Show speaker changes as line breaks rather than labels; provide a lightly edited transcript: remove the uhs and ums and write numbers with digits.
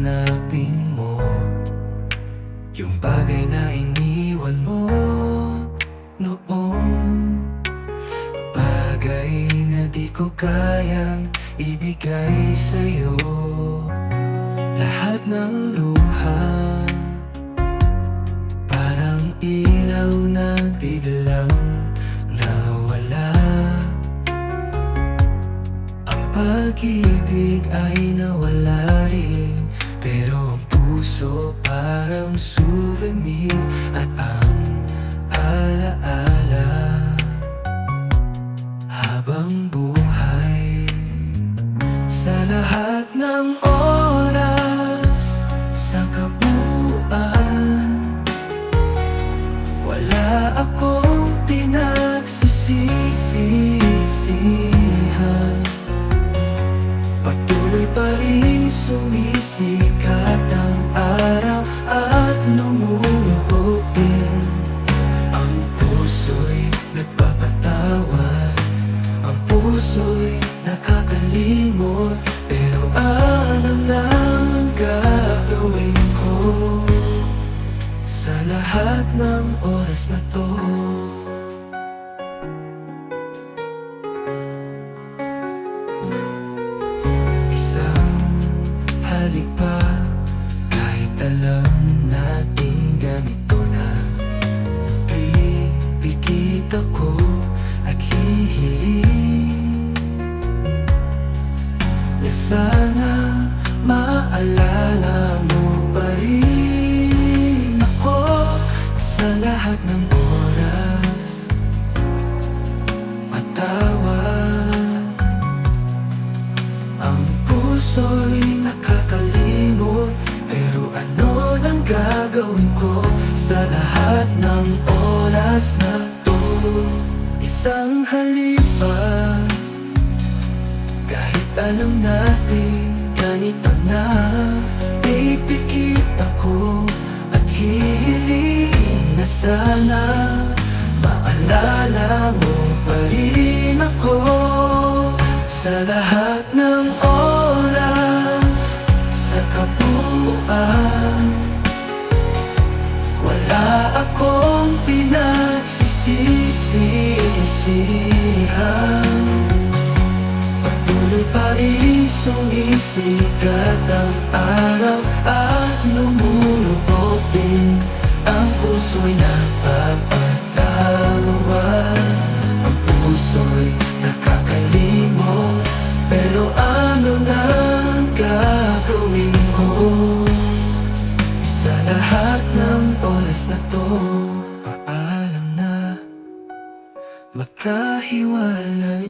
hahanapin mo yung bagay na iniwan mo noon. Bagay na di ko kayang ibigay sa'yo. Lahat ng luha parang ilaw na biglang nawala. Ang pag-ibig ay nawala rin, pero ang puso parang souvenir. At ang alaala habang buhay. Sa lahat ng oras, sa kabuuan, wala akong pinagsisisihan. Patuloy pa rin sumisikat ang araw at lumulubog din. Ang puso'y nagpapatawad, ang puso'y nakakalimot, pero alam na ang gagawin ko sa lahat ng oras na to. Halik pa, kahit alam natin ganito na. Pipikit ako at hihiling na sana maalala mo pa rin ako sa lahat ng oras. Patawad, ang puso'y nakakalimot, pero ano nang gagawin ko sa lahat ng oras na to? Isang halipa, kahit alam natin ganito na. Pipikit ako at hihiling na sana maalala mo pa rin ako sa lahat ng oras, sa kabuuan. Wala akong pinagsisisihan. Patuloy pa rin sumisikat ang araw at lumulubog din. Ang puso'y nagpapatawad, ang puso'y nakakalimot, pero ano nang gagawin ko sa lahat ng oras na to? Paalam na, magkahiwalay.